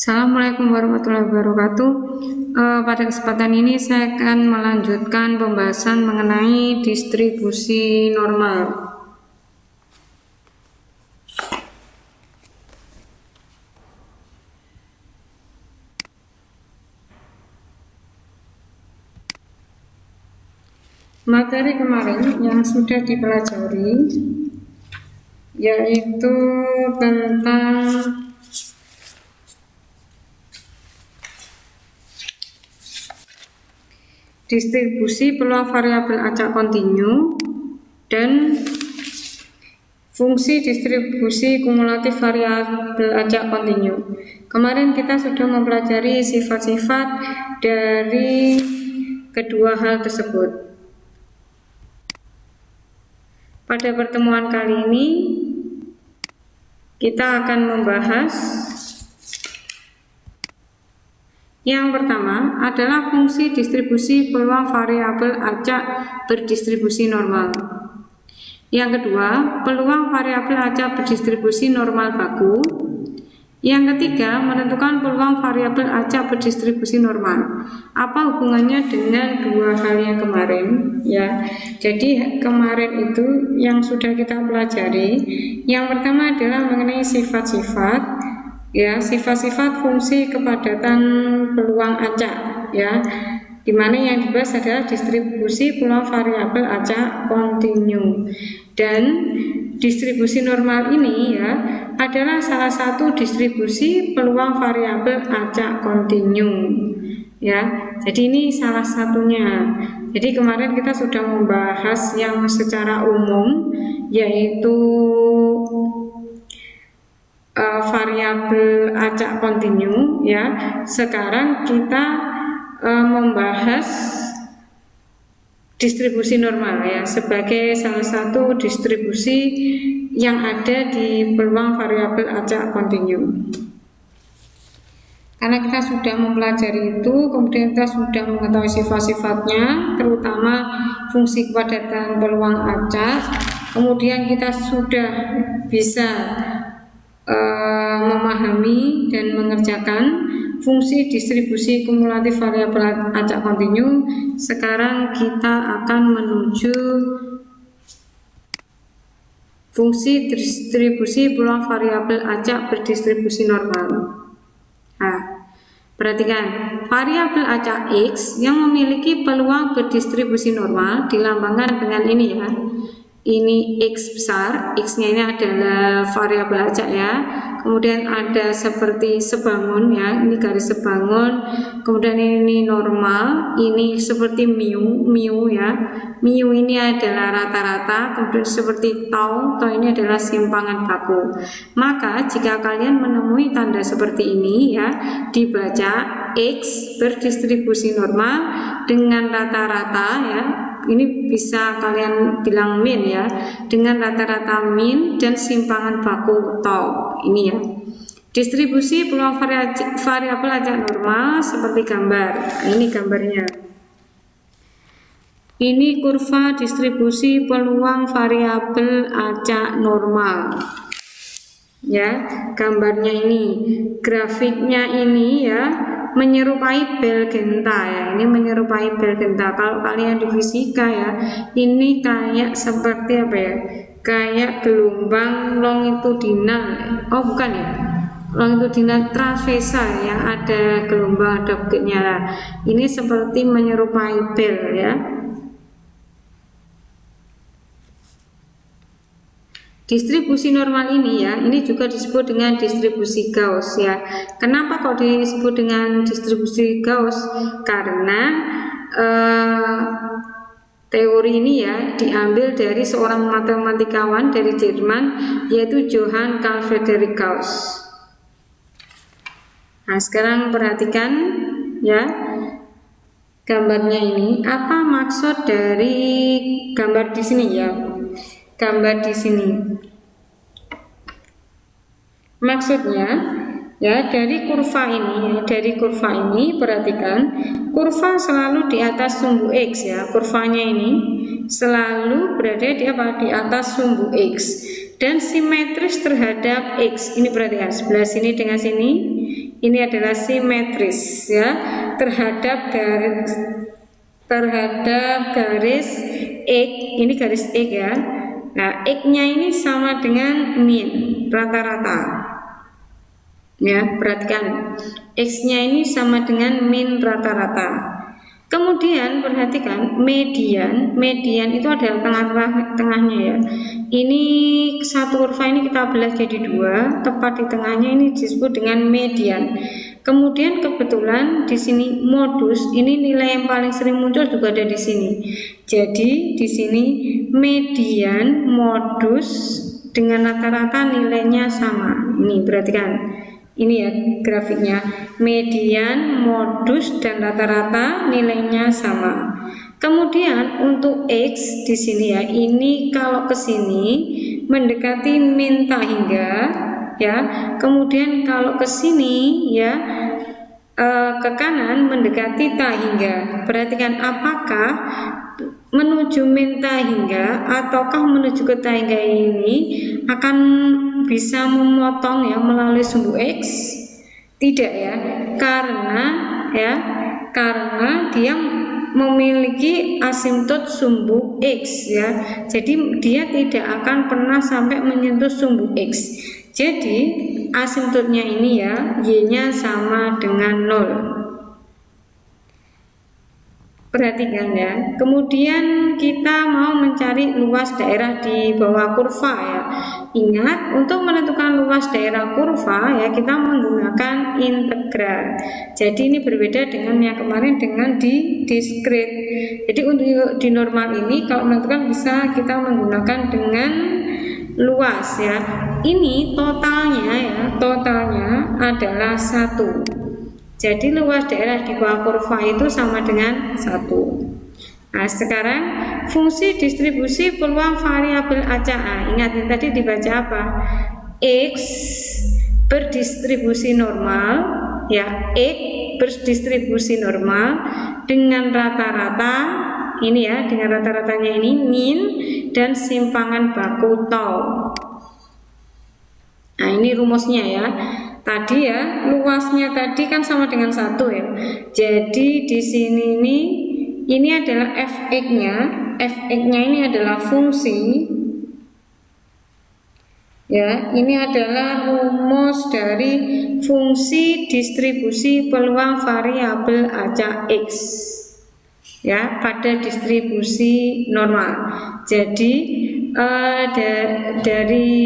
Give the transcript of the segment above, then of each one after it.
Assalamualaikum warahmatullahi wabarakatuh. Pada kesempatan ini saya akan melanjutkan pembahasan mengenai distribusi normal. Materi kemarin yang sudah dipelajari yaitu tentang distribusi peluang variabel acak kontinu dan fungsi distribusi kumulatif variabel acak kontinu. Kemarin kita sudah mempelajari sifat-sifat dari kedua hal tersebut. Pada pertemuan kali ini kita akan membahas yang pertama adalah fungsi distribusi peluang variabel acak berdistribusi normal. Yang kedua, peluang variabel acak berdistribusi normal baku. Yang ketiga, menentukan peluang variabel acak berdistribusi normal. Apa hubungannya dengan dua hal yang kemarin? Ya, jadi kemarin itu yang sudah kita pelajari. Yang pertama adalah mengenai sifat-sifat. Ya, sifat-sifat fungsi kepadatan peluang acak, ya, dimana yang dibahas adalah distribusi peluang variabel acak kontinu. Dan distribusi normal ini ya adalah salah satu distribusi peluang variabel acak kontinu, ya. Jadi ini salah satunya. Jadi kemarin kita sudah membahas yang secara umum yaitu variabel acak kontinu, ya. Sekarang kita membahas distribusi normal, ya, sebagai salah satu distribusi yang ada di peluang variabel acak kontinu. Karena kita sudah mempelajari itu, kemudian kita sudah mengetahui sifat-sifatnya, terutama fungsi kepadatan peluang acak, kemudian kita sudah bisa memahami dan mengerjakan fungsi distribusi kumulatif variabel acak kontinu. Sekarang kita akan menuju fungsi distribusi peluang variabel acak berdistribusi normal. Nah, perhatikan, variabel acak X yang memiliki peluang berdistribusi normal dilambangkan dengan ini, ya. Ini X besar, X-nya ini adalah variabel acak, ya. Kemudian ada seperti sebangun, ya, ini garis sebangun. Kemudian ini normal, ini seperti mu, ya. Mu ini adalah rata-rata, kemudian seperti tau ini adalah simpangan baku. Maka jika kalian menemui tanda seperti ini, ya, dibaca X berdistribusi normal dengan rata-rata, ya. Ini bisa kalian bilang min, ya, dengan rata-rata min dan simpangan baku tau. Ini, ya, distribusi peluang variabel acak normal seperti gambar. Ini gambarnya. Ini kurva distribusi peluang variabel acak normal, ya. Gambarnya ini, grafiknya ini, ya, menyerupai bel genta, ya. Ini menyerupai bel genta. Kalau kalian di fisika, ya, ini kayak seperti apa, ya, kayak gelombang longitudinal. Oh, bukan, ya, longitudinal transversal yang ada gelombang, ada bukitnya lah. Ini seperti menyerupai bel, ya. Distribusi normal ini, ya, ini juga disebut dengan distribusi Gauss, ya. Kenapa kok disebut dengan distribusi Gauss? Karena teori ini, ya, diambil dari seorang matematikawan dari Jerman yaitu Johann Carl Friedrich Gauss. Nah, sekarang perhatikan, ya, gambarnya ini. Apa maksud dari gambar di sini, ya? Gambar di sini maksudnya, ya, dari kurva ini, ya, dari kurva ini perhatikan, kurva selalu di atas sumbu X, ya. Kurvanya ini selalu berada di atas sumbu X dan simetris terhadap X. Ini perhatikan, sebelah sini dengan sini ini adalah simetris ya terhadap garis X, ini garis X ya. Nah, X-nya ini sama dengan min rata-rata. Ya, perhatikan X-nya ini sama dengan min rata-rata. Kemudian perhatikan median itu adalah tengahnya ya. Ini satu kurva ini kita belah jadi dua, tepat di tengahnya ini disebut dengan median. Kemudian kebetulan di sini modus, ini nilai yang paling sering muncul juga ada di sini. Jadi di sini median modus dengan rata-rata nilainya sama. Ini perhatikan. Ini ya grafiknya, median, modus dan rata-rata nilainya sama. Kemudian untuk X di sini ya, ini kalau ke sini mendekati min tak hingga ya. Kemudian kalau ke sini ya ke kanan mendekati tak hingga. Perhatikan apakah menuju min tak hingga ataukah menuju ke tak hingga ini akan bisa memotong ya melalui sumbu X? Tidak ya, karena dia memiliki asimtot sumbu X ya. Jadi dia tidak akan pernah sampai menyentuh sumbu X. Jadi asimtotnya ini ya, Y-nya sama dengan 0. Perhatikan ya. Kemudian kita mau mencari luas daerah di bawah kurva ya. Ingat, untuk menentukan luas daerah kurva ya kita menggunakan integral. Jadi ini berbeda dengan yang kemarin dengan di diskrit. Jadi untuk di normal ini kalau menentukan bisa kita menggunakan dengan luas ya. Ini totalnya adalah 1. Jadi luas daerah di bawah kurva itu sama dengan 1. Nah, sekarang fungsi distribusi peluang variabel acak. Ingat ini tadi dibaca apa? X berdistribusi normal ya, X berdistribusi normal dengan rata-rata ini ya, dengan rata-ratanya ini min dan simpangan baku tau. Nah, ini rumusnya ya. Tadi ya, luasnya tadi kan sama dengan 1 ya. Jadi di sini ini adalah fx-nya. Fx-nya ini adalah fungsi. Ya, ini adalah rumus dari fungsi distribusi peluang variabel acak X. Ya, pada distribusi normal. Jadi dari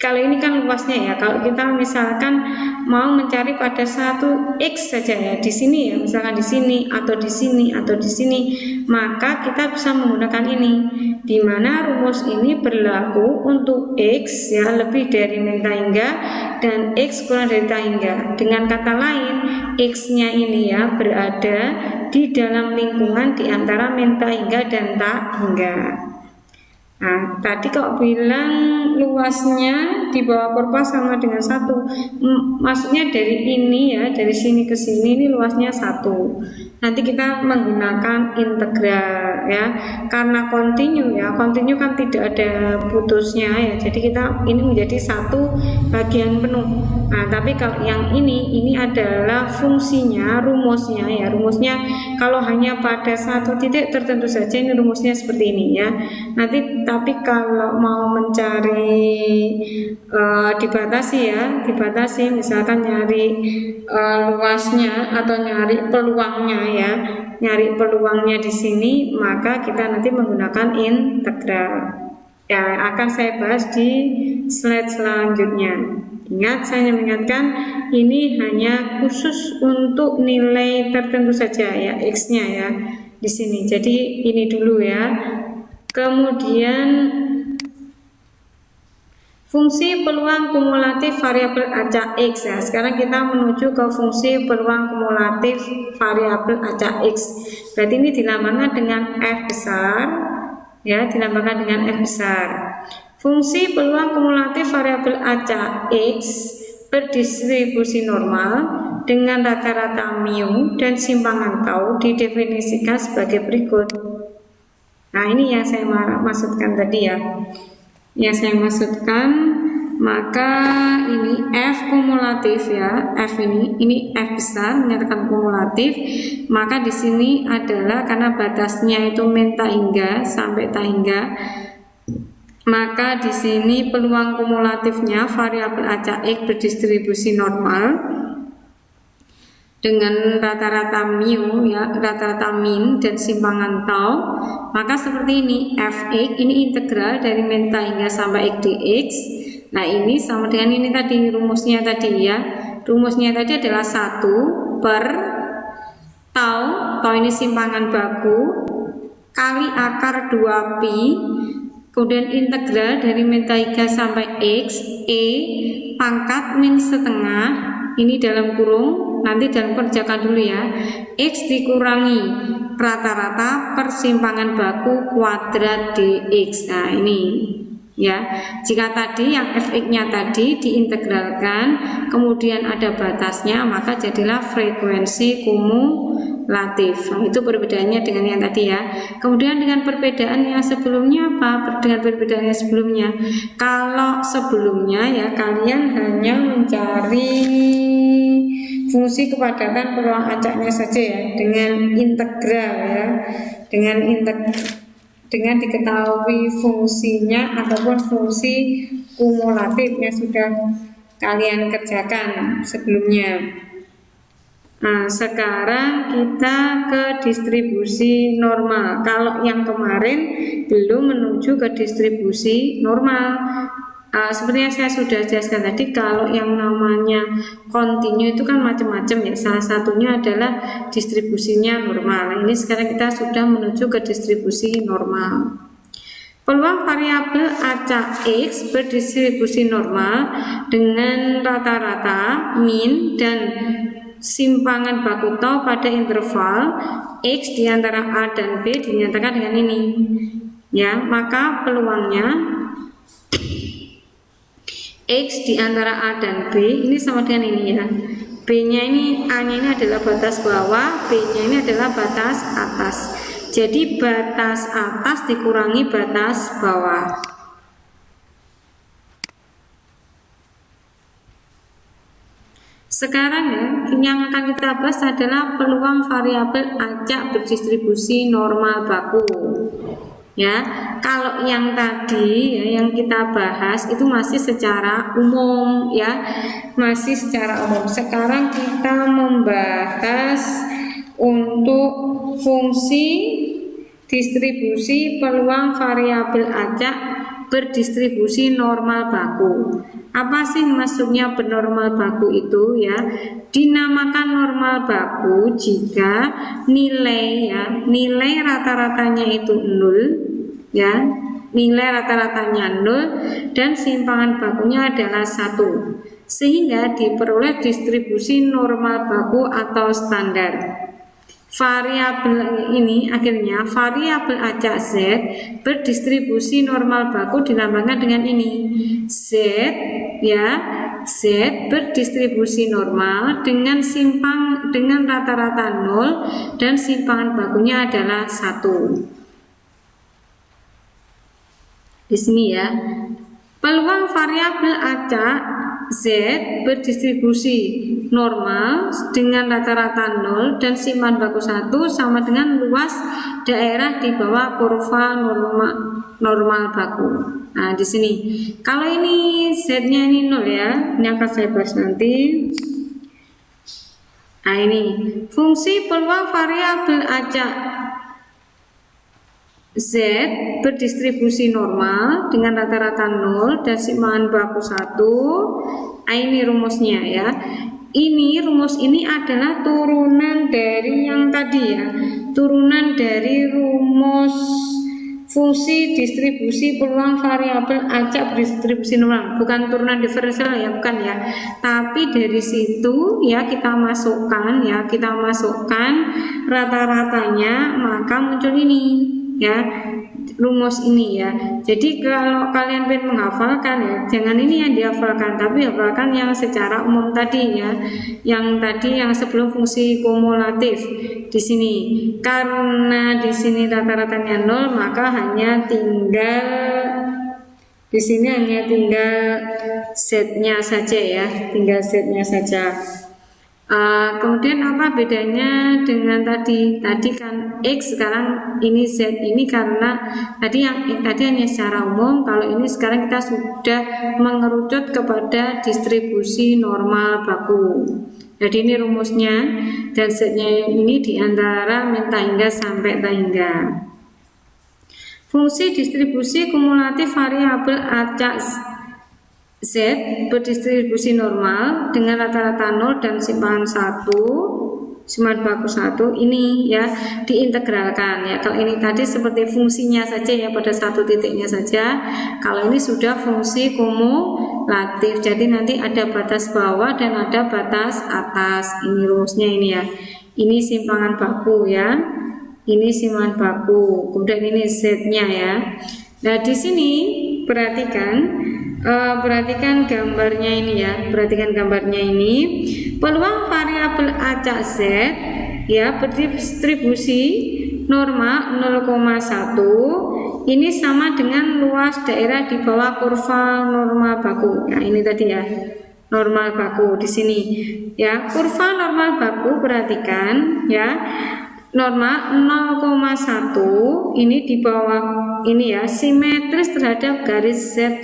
kalau ini kan luasnya ya, kalau kita misalkan mau mencari pada satu X saja ya, di sini ya, misalkan di sini atau di sini atau di sini, maka kita bisa menggunakan ini, di mana rumus ini berlaku untuk X ya lebih dari min tak hingga dan X kurang dari tak hingga. Dengan kata lain, X-nya ini ya berada di dalam lingkungan di antara min tak hingga dan tak hingga. Nah, tadi kok bilang luasnya di bawah kurva sama dengan 1, maksudnya dari ini ya, dari sini ke sini ini luasnya 1. Nanti kita menggunakan integral ya, karena kontinu ya, kontinu kan tidak ada putusnya ya, jadi kita ini menjadi 1 bagian penuh. Nah, tapi kalau yang ini adalah fungsinya, rumusnya ya, rumusnya kalau hanya pada satu titik tertentu saja ini rumusnya seperti ini ya. Nanti tapi kalau mau mencari dibatasi misalkan nyari luasnya atau nyari peluangnya ya, nyari peluangnya di sini, maka kita nanti menggunakan integral ya, akan saya bahas di slide selanjutnya. Ingat, saya mengingatkan ini hanya khusus untuk nilai tertentu saja ya, X-nya ya di sini. Jadi ini dulu ya. Kemudian fungsi peluang kumulatif variabel acak X ya. Sekarang kita menuju ke fungsi peluang kumulatif variabel acak X. Berarti ini dilambangkan dengan F besar ya, dilambangkan dengan F besar. Fungsi peluang kumulatif variabel acak X berdistribusi normal dengan rata-rata mu dan simpangan tau didefinisikan sebagai berikut. Nah, ini yang saya maksudkan tadi ya. Yang saya maksudkan maka ini F kumulatif ya, F ini F besar menyatakan kumulatif, maka di sini adalah karena batasnya itu min tak hingga sampai tak hingga, maka di sini peluang kumulatifnya variabel acak X berdistribusi normal dengan rata-rata mu ya, rata-rata min dan simpangan tau, maka seperti ini Fx ini integral dari min tak hingga sampai x dx. Nah ini sama dengan ini tadi rumusnya tadi ya, rumusnya tadi adalah 1 per tau ini simpangan baku kali akar 2pi, kemudian integral dari min tak hingga sampai x e pangkat min setengah, ini dalam kurung, nanti dalam kerjakan dulu ya, x dikurangi rata-rata persimpangan baku kuadrat dx. Nah ini ya, jika tadi yang fx nya tadi diintegralkan kemudian ada batasnya, maka jadilah frekuensi kumulatif. Nah, itu perbedaannya dengan yang tadi ya. Kemudian dengan perbedaan yang sebelumnya apa? Dengan perbedaan yang sebelumnya, kalau sebelumnya ya kalian hanya mencari fungsi kepadatan peluang acaknya saja ya, dengan integral ya, dengan diketahui fungsinya ataupun fungsi kumulatif yang sudah kalian kerjakan sebelumnya. Nah, sekarang kita ke distribusi normal. Kalau yang kemarin belum menuju ke distribusi normal. Seperti yang saya sudah jelaskan tadi, kalau yang namanya kontinu itu kan macam-macam ya. Salah satunya adalah distribusinya normal. Ini sekarang kita sudah menuju ke distribusi normal. Peluang variabel acak X berdistribusi normal dengan rata-rata min dan simpangan baku tau pada interval X di antara A dan B dinyatakan dengan ini. Ya, maka peluangnya X di antara A dan B ini sama dengan ini ya. B-nya ini, A-nya ini adalah batas bawah, B-nya ini adalah batas atas. Jadi batas atas dikurangi batas bawah. Sekarang ya, yang akan kita bahas adalah peluang variabel acak berdistribusi normal baku. Ya, kalau yang tadi ya, yang kita bahas itu masih secara umum ya, masih secara umum. Sekarang kita membahas untuk fungsi distribusi peluang variabel acak berdistribusi normal baku. Apa sih maksudnya bernormal baku itu ya? Dinamakan normal baku jika nilai rata-ratanya itu 0 ya, nilai rata-ratanya 0 dan simpangan bakunya adalah 1, sehingga diperoleh distribusi normal baku atau standar. Variabel ini akhirnya variabel acak Z berdistribusi normal baku dilambangkan dengan ini, Z ya, Z berdistribusi normal dengan rata-rata 0 dan simpangan bakunya adalah 1. Di sini ya, peluang variabel acak Z berdistribusi normal dengan rata-rata 0 dan simpangan baku 1 sama dengan luas daerah di bawah kurva normal baku. Nah, di sini kalau ini Z-nya ini 0 ya, ini akan saya bahas nanti. Nah, ini fungsi peluang variabel acak Z berdistribusi normal dengan rata-rata 0 dan simpangan baku 1. Nah, ini rumusnya ya. Rumus ini adalah turunan dari yang tadi ya, turunan dari rumus fungsi distribusi peluang variabel acak berdistribusi normal, bukan turunan diferensial ya, bukan ya, tapi dari situ ya kita masukkan rata-ratanya, maka muncul ini ya, rumus ini ya. Jadi kalau kalian pengen menghafalkan ya, jangan ini yang dihafalkan, tapi hafalkan yang secara umum tadi ya, yang tadi yang sebelum fungsi kumulatif. Di sini karena di sini rata-ratanya 0, maka hanya tinggal Di sini hanya tinggal Z-nya saja ya, tinggal Z-nya saja. Kemudian apa bedanya dengan tadi? Tadi kan X, sekarang ini Z. Ini karena tadi hanya secara umum, kalau ini sekarang kita sudah mengerucut kepada distribusi normal baku. Jadi ini rumusnya, dan Z-nya ini diantara min tak hingga sampai tak hingga. Fungsi distribusi kumulatif variabel acak Z berdistribusi normal dengan rata-rata 0 dan simpangan 1, simpangan baku 1 ini ya diintegralkan ya. Kalau ini tadi seperti fungsinya saja ya, pada satu titiknya saja. Kalau ini sudah fungsi kumulatif, jadi nanti ada batas bawah dan ada batas atas. Ini rumusnya ini ya. Ini simpangan baku ya. Ini simpangan baku. Kemudian ini Z-nya ya. Nah, di sini perhatikan gambarnya ini ya, perhatikan gambarnya ini. Peluang variabel acak Z ya berdistribusi norma 0,1 ini sama dengan luas daerah di bawah kurva normal baku. Nah, ini tadi ya, normal baku di sini ya. Kurva normal baku, perhatikan ya. Norma 0,1 ini di bawah ini ya, simetris terhadap garis Z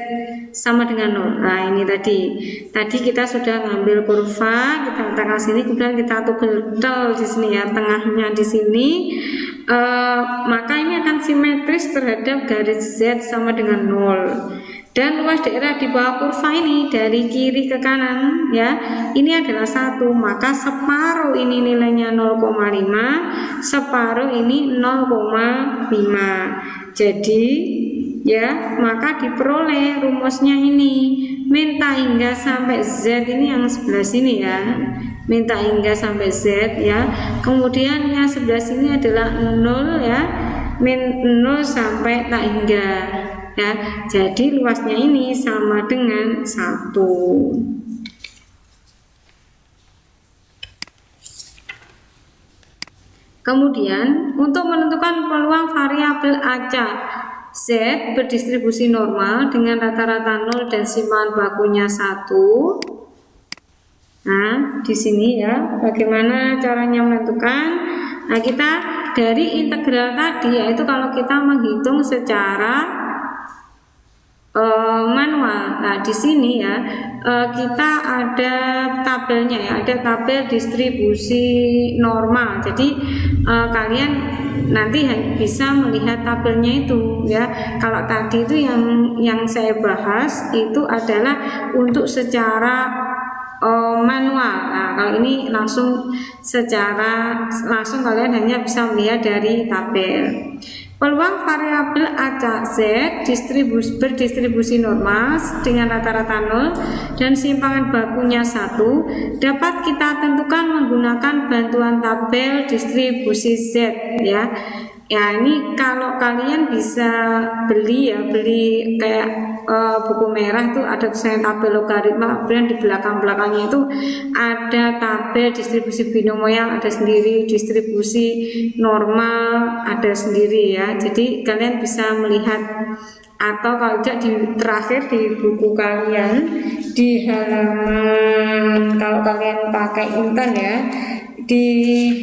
sama dengan 0. Nah, ini tadi kita sudah ngambil kurva, kita letakkan sini, kemudian kita tugel di sini ya, tengahnya di sini. Maka ini akan simetris terhadap garis Z sama dengan 0. Dan luas daerah di bawah kurva ini dari kiri ke kanan ya, ini adalah 1, maka separuh ini nilainya 0,5, separuh ini 0,5. Jadi ya, maka diperoleh rumusnya ini min tak hingga sampai Z ini yang sebelah sini ya, min tak hingga sampai Z ya. Kemudian yang sebelah sini adalah 0 ya, min 0 sampai tak hingga ya. Jadi luasnya ini sama dengan 1. Kemudian untuk menentukan peluang variabel acak Z berdistribusi normal dengan rata-rata 0 dan simpangan bakunya 1. Nah, di sini ya, bagaimana caranya menentukan? Nah, kita dari integral tadi, yaitu kalau kita menghitung secara manual. Nah, di sini ya kita ada tabelnya ya, ada tabel distribusi normal. Jadi kalian nanti bisa melihat tabelnya itu ya. Kalau tadi itu yang saya bahas itu adalah untuk secara manual. Nah, kalau ini langsung kalian hanya bisa melihat dari tabel. Peluang variabel acak Z berdistribusi normal dengan rata-rata 0 dan simpangan bakunya 1 dapat kita tentukan menggunakan bantuan tabel distribusi Z ya. Ya, ini kalau kalian bisa beli kayak buku merah tuh ada tulisan tabel logaritma, kemudian di belakangnya itu ada tabel distribusi binomial, ada sendiri distribusi normal, ada sendiri ya. Jadi kalian bisa melihat, atau kalau tidak terakhir di buku kalian di halaman, kalau kalian pakai Intan ya, di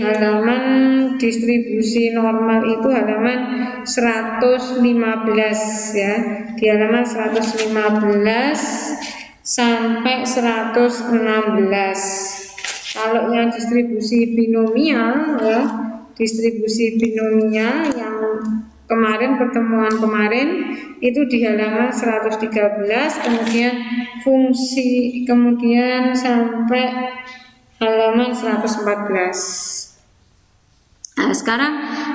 halaman distribusi normal itu halaman 115 ya, di halaman 115 sampai 116. Kalau yang distribusi binomial ya, distribusi binomial yang pertemuan kemarin itu di halaman 113, kemudian sampai halaman 114. Nah, sekarang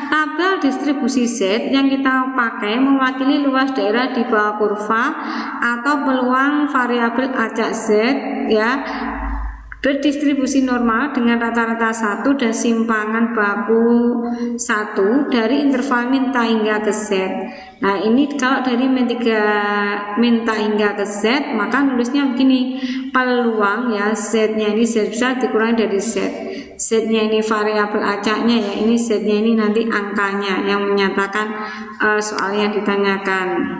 tabel distribusi Z yang kita pakai mewakili luas daerah di bawah kurva atau peluang variabel acak Z ya berdistribusi normal dengan rata-rata 1 dan simpangan baku 1 dari interval min tak hingga ke Z. Nah, ini kalau dari min tak hingga ke Z, maka nulisnya begini, peluang ya, Z-nya ini Z besar dikurangi dari Z. Z-nya ini variabel acaknya ya, ini Z-nya ini nanti angkanya yang menyatakan soal yang ditanyakan.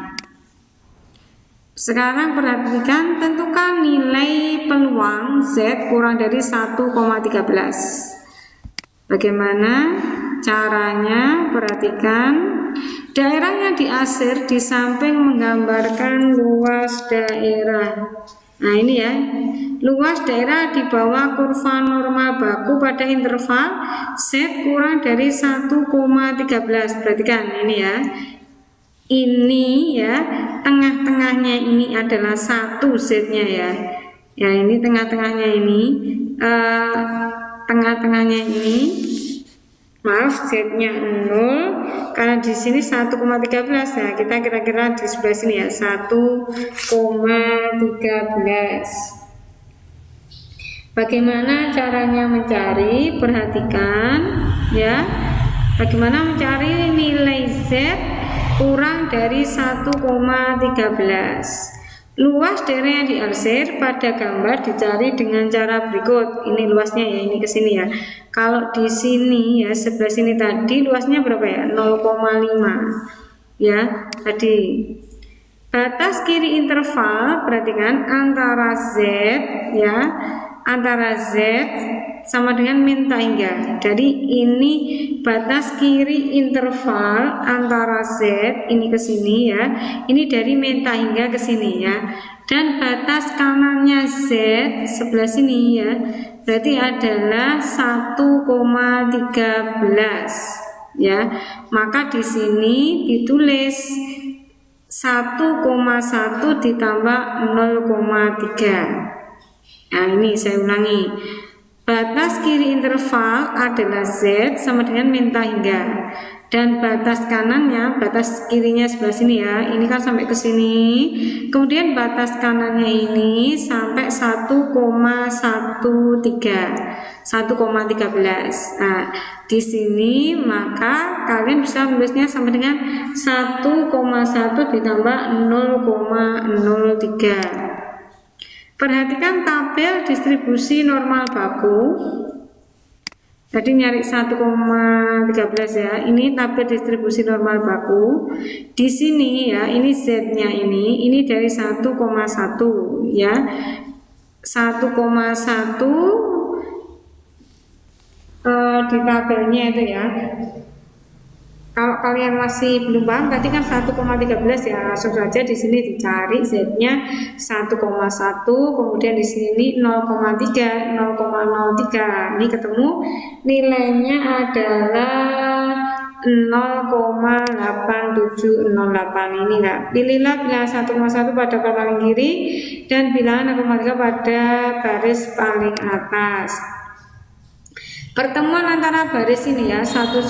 Sekarang perhatikan, tentukan nilai peluang Z kurang dari 1,13. Bagaimana caranya? Perhatikan, daerah yang diasir di samping menggambarkan luas daerah. Nah ini ya, luas daerah di bawah kurva normal baku pada interval Z kurang dari 1,13. Perhatikan ini ya, ini ya, tengah-tengahnya ini adalah 1 Z-nya ya. Ya ini tengah-tengahnya ini, tengah-tengahnya ini, maaf, Z-nya 0 karena di sini 1,13 ya. Kita kira-kira di sebelah sini ya 1,13. Bagaimana caranya mencari? Perhatikan ya. Bagaimana mencari nilai Z kurang dari 1,13. Luas daerah yang diarsir pada gambar dicari dengan cara berikut. Ini luasnya ya, ini ke sini ya. Kalau di sini ya, sebelah sini tadi luasnya berapa ya? 0,5 ya tadi. Batas kiri interval, perhatikan, antara Z ya, antara Z sama dengan min tak hingga. Jadi ini batas kiri interval antara Z ini ke sini ya. Ini dari min tak hingga ke sini ya. Dan batas kanannya Z sebelah sini ya. Berarti adalah 1,13 ya. Maka di sini ditulis 1,1 ditambah 0,3. Nah ini saya ulangi, batas kiri interval adalah Z sama dengan min tak hingga, dan batas kanannya, batas kirinya sebelah sini ya, ini kan sampai ke sini, kemudian batas kanannya ini sampai 1,13. Nah di sini maka kalian bisa menulisnya sama dengan 1,1 ditambah 0,03. Perhatikan tabel distribusi normal baku. Tadi nyari 1,13 ya. Ini tabel distribusi normal baku. Di sini ya, ini Z-nya ini dari 1,1 ya. 1,1 di tabelnya itu ya. Kalau kalian masih belum paham, tadi kan 1,13 ya, langsung saja di sini dicari Z-nya 1,1, kemudian di sini 0,3, 0,03. Ini ketemu nilainya adalah 0,8708 ini enggak. Pilihlah bilangan 1,1 pada paling kiri dan bilangan 0,3 pada baris paling atas. Pertemuan antara baris ini ya 1,1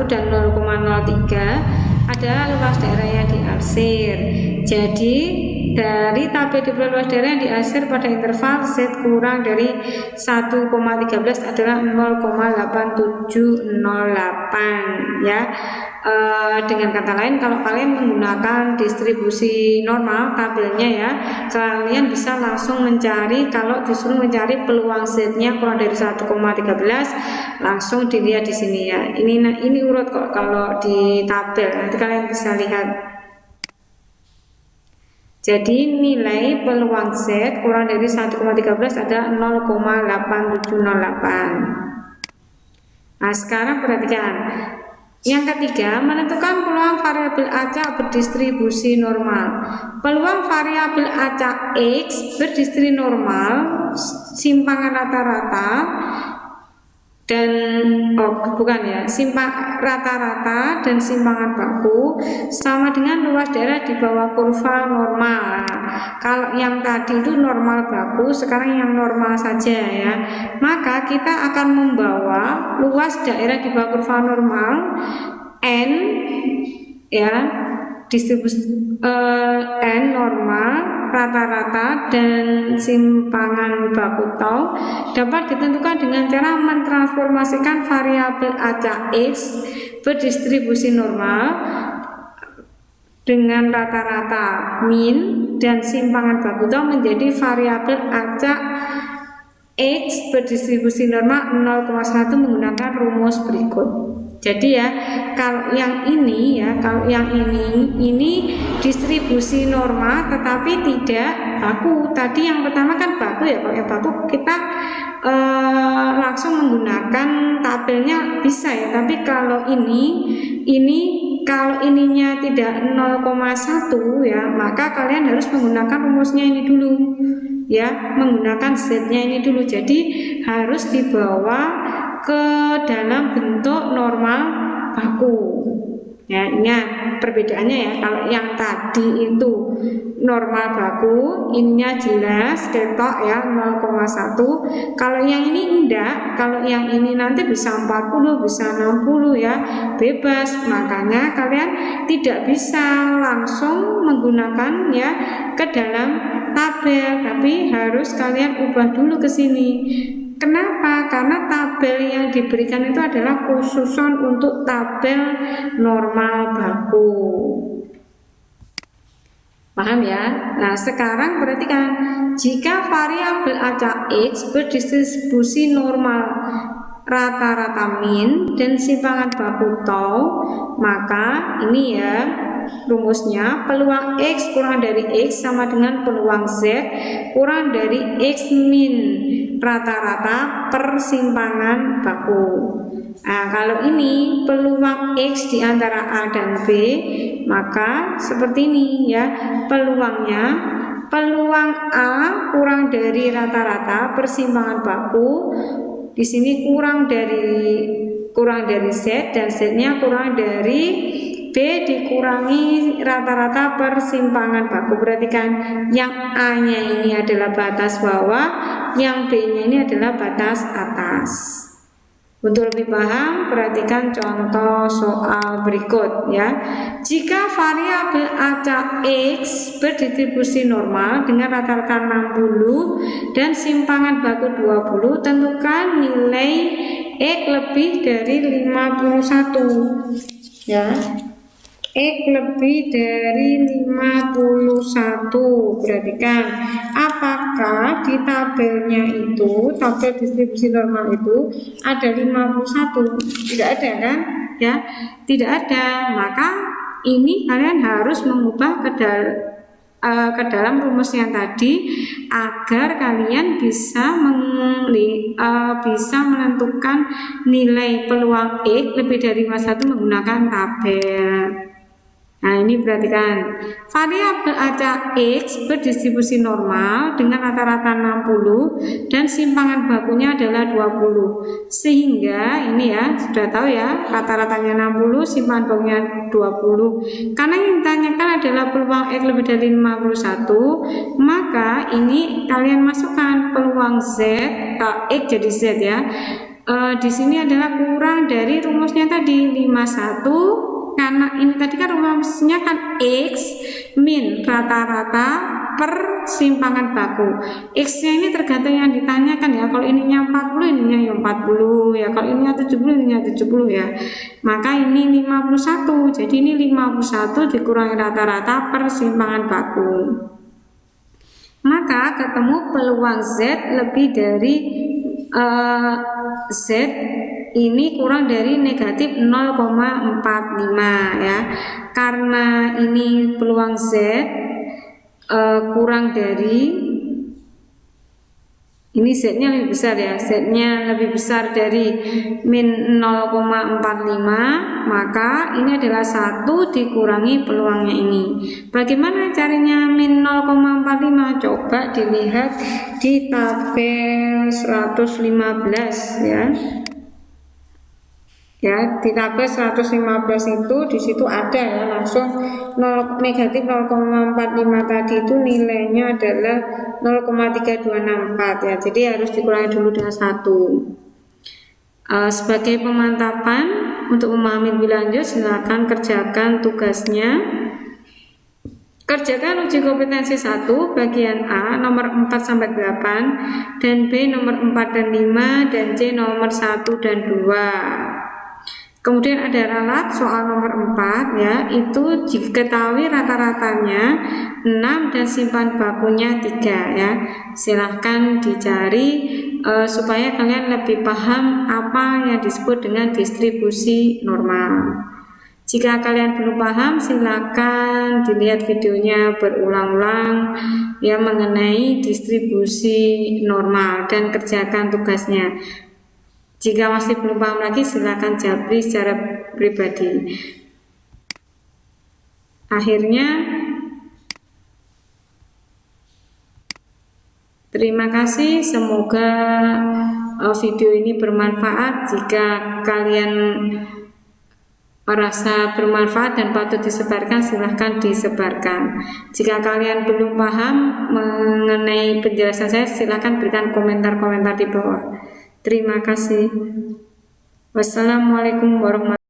dan 0,03 adalah luas daerah yang diarsir. Jadi dari tabel dibuat luas daerah yang diarsir pada interval Z kurang dari 1,13 adalah 0,8708 ya. Dengan kata lain, kalau kalian menggunakan distribusi normal tabelnya ya, kalian bisa langsung mencari. Kalau disuruh mencari peluang Z-nya kurang dari 1,13, langsung dilihat di sini ya. Ini urut kok kalau di tabel, nanti kalian bisa lihat. Jadi nilai peluang Z kurang dari 1,13 adalah 0,8708. Nah sekarang perhatikan. Yang ketiga, menentukan peluang variabel acak berdistribusi normal. Peluang variabel acak X berdistribusi normal, simpangan rata-rata dan rata-rata dan simpangan baku sama dengan luas daerah di bawah kurva normal. Kalau yang tadi itu normal baku, sekarang yang normal saja ya. Maka kita akan membawa luas daerah di bawah kurva normal N ya, distribusi N normal, rata-rata dan simpangan baku tau dapat ditentukan dengan cara mentransformasikan variabel acak X berdistribusi normal dengan rata-rata min dan simpangan baku tau menjadi variabel acak X berdistribusi normal 0,1 menggunakan rumus berikut. Jadi ya, kalau yang ini distribusi normal tetapi tidak baku. Tadi yang pertama kan baku ya. Kalau yang baku kita langsung menggunakan tabelnya bisa ya. Tapi kalau kalau ininya tidak 0,1 ya, maka kalian harus menggunakan rumusnya ini dulu ya, menggunakan Z-nya ini dulu. Jadi harus dibawa ke dalam bentuk normal baku. Ya, ingat perbedaannya ya. Kalau yang tadi itu normal baku, ininya jelas ketok ya 0,1. Kalau yang ini enggak, kalau yang ini nanti bisa 40, bisa 60 ya, bebas. Makanya kalian tidak bisa langsung menggunakan ya ke dalam tabel, tapi harus kalian ubah dulu ke sini. Kenapa? Karena tabel yang diberikan itu adalah khususon untuk tabel normal baku. Paham ya? Nah, sekarang perhatikan, jika variabel acak X berdistribusi normal rata-rata min dan simpangan baku tau, maka ini ya rumusnya, peluang X kurang dari X sama dengan peluang Z kurang dari X min rata-rata persimpangan baku. Nah, kalau ini peluang X di antara A dan B, maka seperti ini ya, peluang A kurang dari rata-rata persimpangan baku. Di sini kurang dari Z dan Z-nya kurang dari B dikurangi rata-rata persimpangan baku. Perhatikan, yang A-nya ini adalah batas bawah, yang B-nya ini adalah batas atas. Untuk lebih paham, perhatikan contoh soal berikut ya. Jika variabel acak X berdistribusi normal dengan rata-rata 60 dan simpangan baku 20, tentukan nilai X lebih dari 51 ya. X lebih dari 51. Perhatikan, apakah di tabelnya itu, tabel distribusi normal itu ada 51? Tidak ada kan? Ya, tidak ada. Maka ini kalian harus mengubah ke dalam rumus yang tadi agar kalian bisa menentukan nilai peluang X lebih dari 51 menggunakan tabel. Nah, ini perhatikan, variabel acak X berdistribusi normal dengan rata-rata 60 dan simpangan bakunya adalah 20. Sehingga ini ya, sudah tahu ya, rata-ratanya 60, simpangan bakunya 20. Karena yang ditanyakan adalah peluang X lebih dari 51, maka ini kalian masukkan peluang Z, X jadi Z ya. Di sini adalah kurang dari rumusnya tadi 51. Karena ini tadi kan rumusnya kan X min rata-rata per simpangan baku. X-nya ini tergantung yang ditanyakan ya. Kalau ininya 40, ininya ya 40 ya. Kalau ininya 70, ininya 70 ya. Maka ini 51. Jadi ini 51 dikurangi rata-rata per simpangan baku. Maka ketemu peluang Z lebih dari Z ini kurang dari negatif 0,45 ya. Karena ini peluang Z kurang dari, ini Z-nya lebih besar ya, Z-nya lebih besar dari min 0,45, maka ini adalah 1 dikurangi peluangnya ini. Bagaimana caranya min 0,45? Coba dilihat di tabel 115 ya. Ya, di tabel 115 itu di situ ada ya, langsung negatif 0,45 tadi itu nilainya adalah 0,3264 ya. Jadi harus dikurangi dulu dengan 1. Sebagai pemantapan untuk memahami lebih lanjut, silakan kerjakan tugasnya. Kerjakan uji kompetensi 1 bagian A nomor 4 sampai 8 dan B nomor 4 dan 5 dan C nomor 1 dan 2. Kemudian ada ralat soal nomor 4 ya, itu diketahui rata-ratanya 6 dan simpan bakunya 3 ya. Silahkan dicari supaya kalian lebih paham apa yang disebut dengan distribusi normal. Jika kalian belum paham, silakan dilihat videonya berulang-ulang yang mengenai distribusi normal dan kerjakan tugasnya. Jika masih belum paham lagi, silakan japri secara pribadi. Akhirnya, terima kasih. Semoga video ini bermanfaat. Jika kalian merasa bermanfaat dan patut disebarkan, silahkan disebarkan. Jika kalian belum paham mengenai penjelasan saya, silahkan berikan komentar-komentar di bawah. Terima kasih. Wassalamualaikum warahmatullahi wabarakatuh.